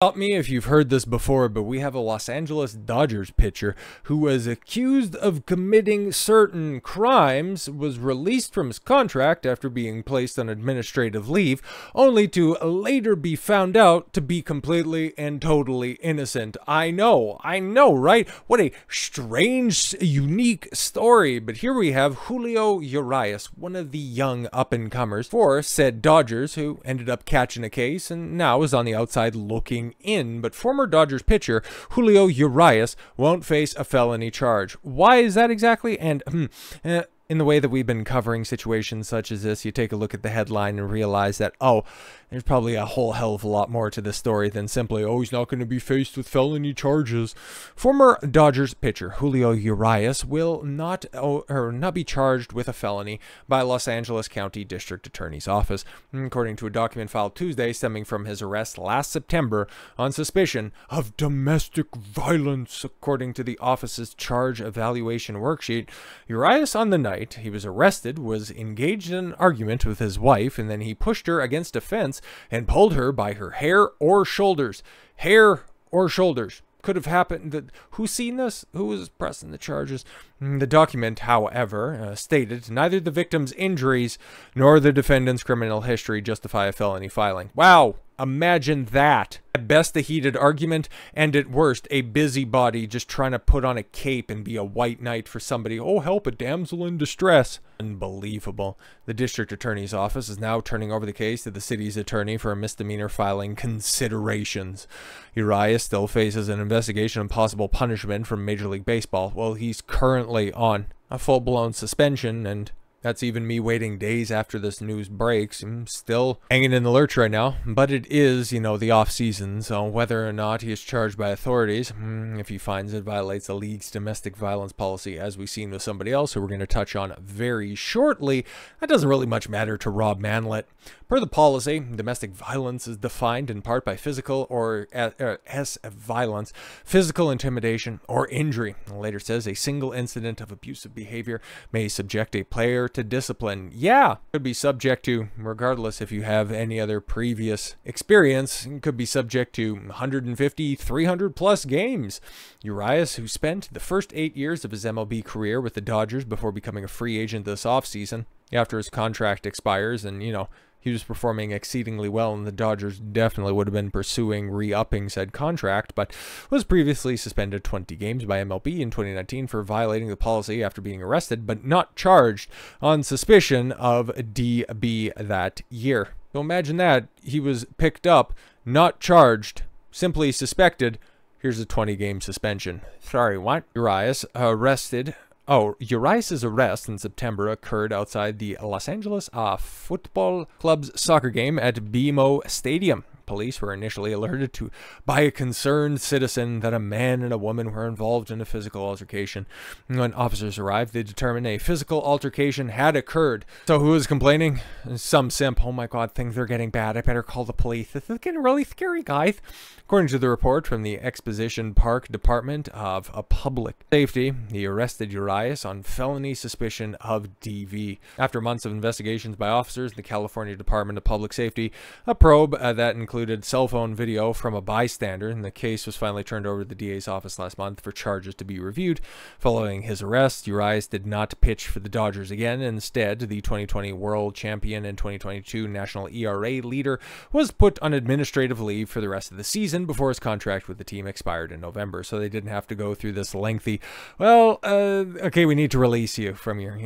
Stop me if you've heard this before, but we have a Los Angeles Dodgers pitcher who was accused of committing certain crimes, was released from his contract after being placed on administrative leave, only to later be found out to be completely and totally innocent. I know, right? What a strange, unique story. But here we have Julio Urias, one of the young up-and-comers for said Dodgers, who ended up catching a case and now is on the outside looking in. But former Dodgers pitcher Julio Urias won't face a felony charge. Why is that exactly? And in the way that we've been covering situations such as this, you take a look at the headline and realize that, oh, there's probably a whole hell of a lot more to this story than simply, oh, he's not going to be faced with felony charges. Former Dodgers pitcher Julio Urias will not be charged with a felony by Los Angeles County District Attorney's Office, according to a document filed Tuesday stemming from his arrest last September on suspicion of domestic violence. According to the office's charge evaluation worksheet, Urias, on the night he was arrested, was engaged in an argument with his wife, and then he pushed her against a fence and pulled her by her hair or shoulders. Hair or shoulders. Could have happened. Who's seen this? Who was pressing the charges? The document, however, stated neither the victim's injuries nor the defendant's criminal history justify a felony filing. Wow. Imagine that. At best, a heated argument, and at worst, a busybody just trying to put on a cape and be a white knight for somebody. Oh, help, a damsel in distress. Unbelievable. The district attorney's office is now turning over the case to the city's attorney for a misdemeanor filing considerations. Urias still faces an investigation and possible punishment from Major League Baseball. Well, he's currently on a full-blown suspension, and that's even me waiting days after this news breaks. I'm still hanging in the lurch right now. But it is, you know, the off season, so whether or not he is charged by authorities, if he finds it violates the league's domestic violence policy, as we've seen with somebody else who we're going to touch on very shortly, that doesn't really much matter to Rob Manlett. Per the policy, domestic violence is defined in part by physical or as violence, physical intimidation, or injury. It later says a single incident of abusive behavior may subject a player to discipline. Yeah, could be subject to, regardless if you have any other previous experience, could be subject to 150, 300 plus games. Urias, who spent the first 8 years of his MLB career with the Dodgers before becoming a free agent this offseason, after his contract expires, and, you know, he was performing exceedingly well, and the Dodgers definitely would have been pursuing re-upping said contract, but was previously suspended 20 games by MLB in 2019 for violating the policy after being arrested, but not charged on suspicion of DB that year. So imagine that. He was picked up, not charged, simply suspected. Here's a 20-game suspension. Sorry, what? Urias arrested. Urias' arrest in September occurred outside the Los Angeles Football Club's soccer game at BMO Stadium. Police were initially alerted to by a concerned citizen that a man and a woman were involved in a physical altercation. When officers arrived, they determined a physical altercation had occurred. So who was complaining? Some simp. Oh my god, things are getting bad. I better call the police. This is getting really scary, guys. According to the report from the Exposition Park Department of Public Safety, he arrested Urias on felony suspicion of DV. After months of investigations by officers in the California Department of Public Safety, a probe that included cell phone video from a bystander, and the case was finally turned over to the DA's office last month for charges to be reviewed. Following his arrest, Urias did not pitch for the Dodgers again. Instead, the 2020 World Champion and 2022 National ERA leader was put on administrative leave for the rest of the season before his contract with the team expired in November, so they didn't have to go through this lengthy, well, okay, we need to release you from your,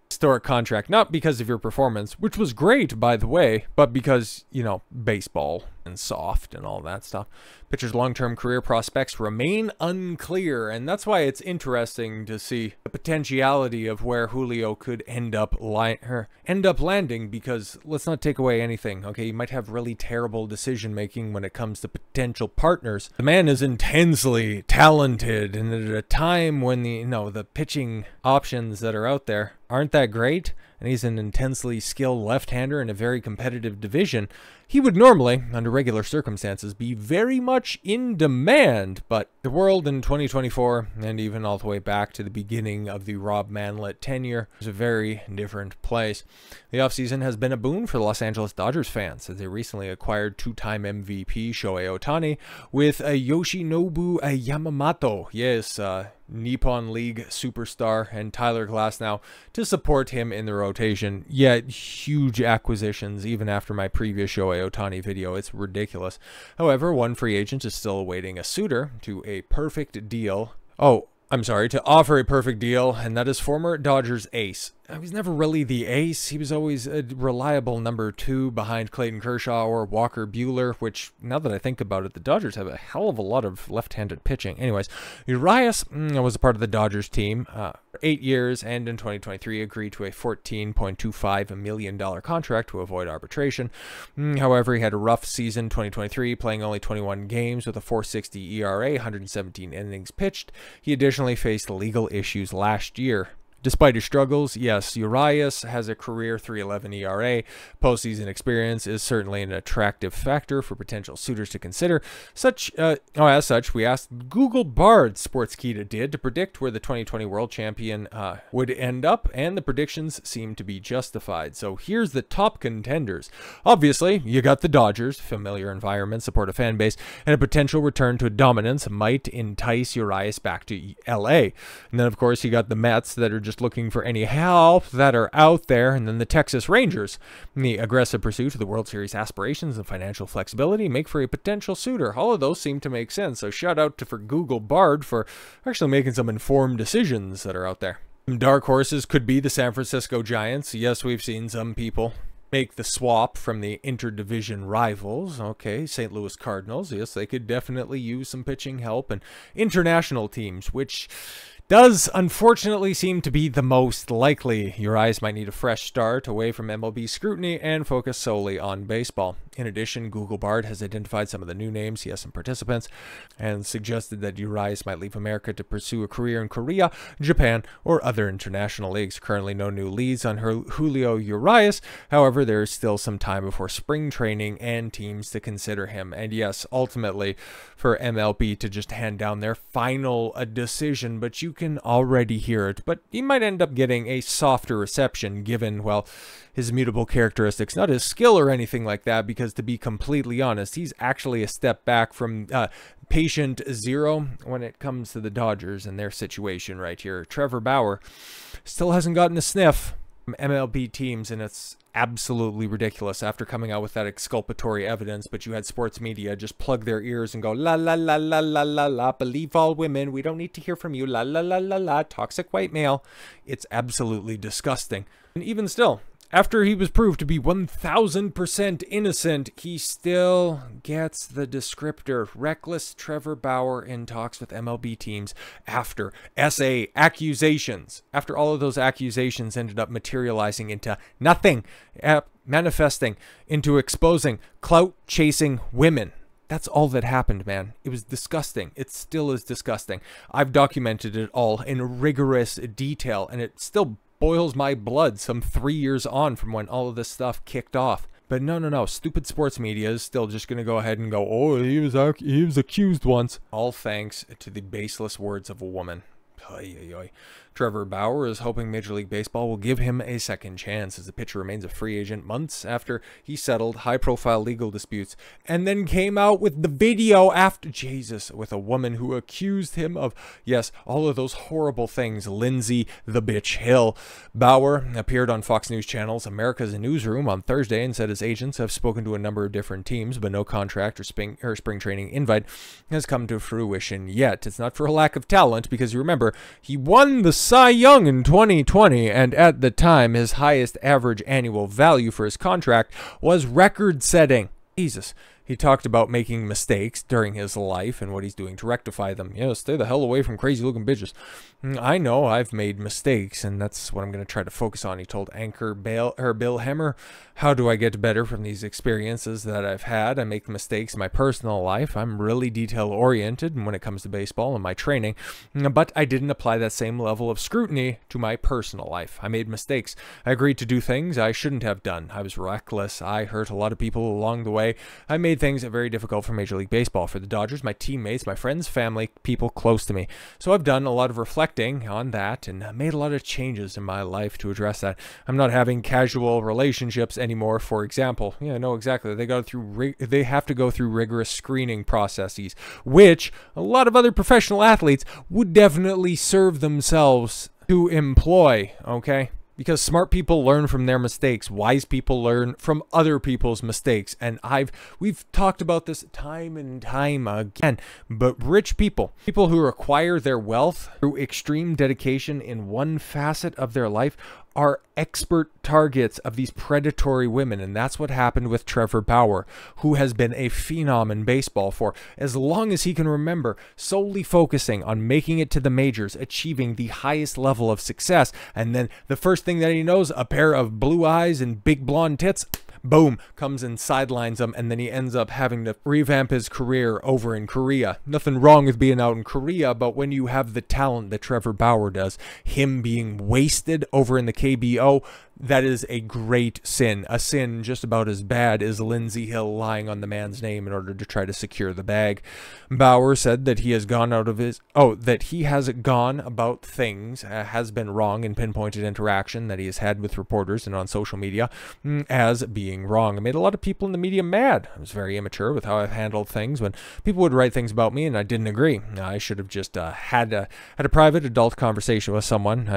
historic contract, not because of your performance, which was great, by the way, but because, baseball and soft and all that stuff. Pitcher's long-term career prospects remain unclear, and that's why it's interesting to see the potentiality of where Julio could end up landing, because let's not take away anything, okay? He might have really terrible decision-making when it comes to potential partners. The man is intensely talented, and at a time when the pitching options that are out there aren't that great, and he's an intensely skilled left-hander in a very competitive division, he would normally, under regular circumstances, be very much in demand, but The world in 2024, and even all the way back to the beginning of the Rob Manlett tenure, is a very different place. The offseason has been a boon for the Los Angeles Dodgers fans, as they recently acquired two-time MVP Shohei Ohtani with a Yoshinobu Yamamoto, yes, Nippon League superstar, and Tyler Glasnow to support him in the rotation. Yet huge acquisitions even after my previous Shohei Ohtani video. It's ridiculous. However, one free agent is still awaiting a suitor to a perfect deal. To offer a perfect deal, and that is former Dodgers ace. He was never really the ace. He was always a reliable number 2 behind Clayton Kershaw or Walker Buehler, which, now that I think about it, the Dodgers have a hell of a lot of left-handed pitching. Anyways, Urias was a part of the Dodgers team 8 years, and in 2023 agreed to a $14.25 million contract to avoid arbitration. However, he had a rough season 2023, playing only 21 games with a .460 ERA, 117 innings pitched. He additionally faced legal issues last year. Despite his struggles, yes, Urias has a career .311 ERA. Postseason experience is certainly an attractive factor for potential suitors to consider. As such, we asked Google Bard, Sportskeeda did, to predict where the 2020 world champion would end up, and the predictions seem to be justified. So here's the top contenders. Obviously, you got the Dodgers, familiar environment, supportive fan base, and a potential return to dominance might entice Urias back to LA. And then, of course, you got the Mets that are just looking for any help that are out there, and then the Texas Rangers. The aggressive pursuit of the World Series aspirations and financial flexibility make for a potential suitor. All of those seem to make sense, so shout out for Google Bard for actually making some informed decisions that are out there. Dark horses could be the San Francisco Giants. Yes, we've seen some people make the swap from the interdivision rivals. Okay, St. Louis Cardinals. Yes, they could definitely use some pitching help. And international teams, which does unfortunately seem to be the most likely. Urias might need a fresh start away from MLB scrutiny and focus solely on baseball. In addition, Google Bard has identified some of the new names, he has some participants, and suggested that Urias might leave America to pursue a career in Korea, Japan, or other international leagues. Currently no new leads on Julio Urias. However, there is still some time before spring training and teams to consider him. And yes, ultimately for MLB to just hand down their final decision, but you can already hear it. But he might end up getting a softer reception given, well, his mutable characteristics, not his skill or anything like that, because to be completely honest, he's actually a step back from patient zero when it comes to the Dodgers and their situation right here. Trevor Bauer still hasn't gotten a sniff from MLB teams, and it's absolutely ridiculous after coming out with that exculpatory evidence. But you had sports media just plug their ears and go, la la la la la la la, believe all women, we don't need to hear from you, la la la la la, toxic white male. It's absolutely disgusting. And even still, after he was proved to be 1000% innocent, he still gets the descriptor reckless Trevor Bauer in talks with MLB teams after SA accusations. After all of those accusations ended up materializing into nothing, manifesting into exposing clout-chasing women. That's all that happened, man. It was disgusting. It still is disgusting. I've documented it all in rigorous detail, and it still boils my blood some 3 years on from when all of this stuff kicked off. But no, stupid sports media is still just going to go ahead and go, oh, he was accused once. All thanks to the baseless words of a woman. Oy, oy, oy. Trevor Bauer is hoping Major League Baseball will give him a second chance, as the pitcher remains a free agent months after he settled high-profile legal disputes, and then came out with the video after, Jesus, with a woman who accused him of, yes, all of those horrible things. Lindsay the bitch Hill. Bauer appeared on Fox News Channel's America's Newsroom on Thursday and said his agents have spoken to a number of different teams, but no contract or spring training invite has come to fruition yet. It's not for a lack of talent, because you remember, he won the Cy Young in 2020, and at the time, his highest average annual value for his contract was record-setting. Jesus. He talked about making mistakes during his life and what he's doing to rectify them. Yeah, stay the hell away from crazy-looking bitches. I know I've made mistakes, and that's what I'm going to try to focus on, he told anchor Bill Hemmer. How do I get better from these experiences that I've had? I make mistakes in my personal life. I'm really detail-oriented when it comes to baseball and my training, but I didn't apply that same level of scrutiny to my personal life. I made mistakes. I agreed to do things I shouldn't have done. I was reckless. I hurt a lot of people along the way. I made made things very difficult for Major League Baseball, for the Dodgers, my teammates, my friends, family, people close to me. So I've done a lot of reflecting on that and made a lot of changes in my life to address that. I'm not having casual relationships anymore, for example. Yeah, no, exactly. They have to go through rigorous screening processes, which a lot of other professional athletes would definitely serve themselves to employ, okay? Because smart people learn from their mistakes. Wise people learn from other people's mistakes. And we've talked about this time and time again. But rich people who acquire their wealth through extreme dedication in one facet of their life, are expert targets of these predatory women. And that's what happened with Trevor Bauer, who has been a phenom in baseball for as long as he can remember, solely focusing on making it to the majors, achieving the highest level of success. And then the first thing that he knows, a pair of blue eyes and big blonde tits, boom, comes and sidelines him, and then he ends up having to revamp his career over in Korea. Nothing wrong with being out in Korea, but when you have the talent that Trevor Bauer does, him being wasted over in the KBO, that is a great sin. A sin just about as bad as Lindsey Hill lying on the man's name in order to try to secure the bag. Bauer said that he has gone about things, has been wrong in pinpointed interaction that he has had with reporters and on social media as being wrong. It made a lot of people in the media mad. I was very immature with how I've handled things when people would write things about me and I didn't agree. I should have just had a private adult conversation with someone.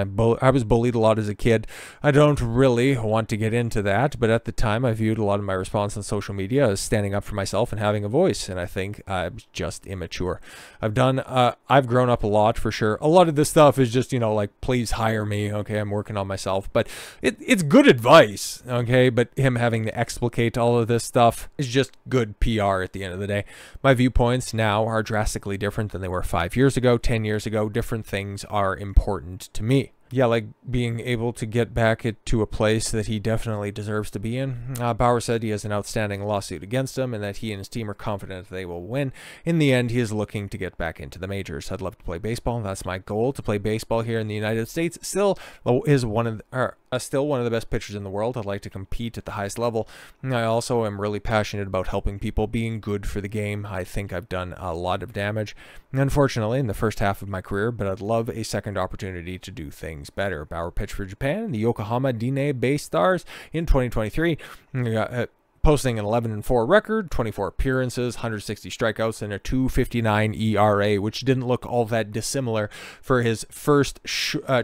I was bullied a lot as a kid. I don't really want to get into that, but at the time I viewed a lot of my response on social media as standing up for myself and having a voice, and I think I'm just immature. I've grown up a lot, for sure. A lot of this stuff is just, like, please hire me, okay, I'm working on myself, but it's good advice, okay, but him having to explicate all of this stuff is just good PR at the end of the day. My viewpoints now are drastically different than they were 5 years ago, 10 years ago. Different things are important to me. Yeah, like being able to get back to a place that he definitely deserves to be in. Bauer said he has an outstanding lawsuit against him and that he and his team are confident they will win. In the end, he is looking to get back into the majors. I'd love to play baseball. That's my goal, to play baseball here in the United States. Still one of the best pitchers in the world. I'd like to compete at the highest level. I also am really passionate about helping people, being good for the game. I think I've done a lot of damage, unfortunately, in the first half of my career, but I'd love a second opportunity to do things better. Bauer pitched for Japan and the Yokohama DeNA Bay Stars in 2023, posting an 11-4 record, 24 appearances, 160 strikeouts, and a 2.59 ERA, which didn't look all that dissimilar for his first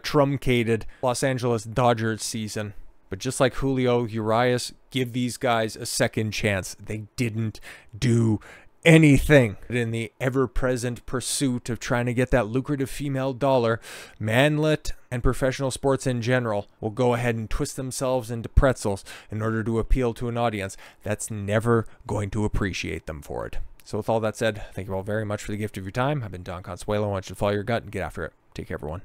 truncated Los Angeles Dodgers season. But just like Julio Urias, give these guys a second chance. They didn't do anything. In the ever-present pursuit of trying to get that lucrative female dollar, manlet and professional sports in general will go ahead and twist themselves into pretzels in order to appeal to an audience that's never going to appreciate them for it. So with all that said, thank you all very much for the gift of your time. I've been Don Consuelo. I want you to follow your gut and get after it. Take care, everyone.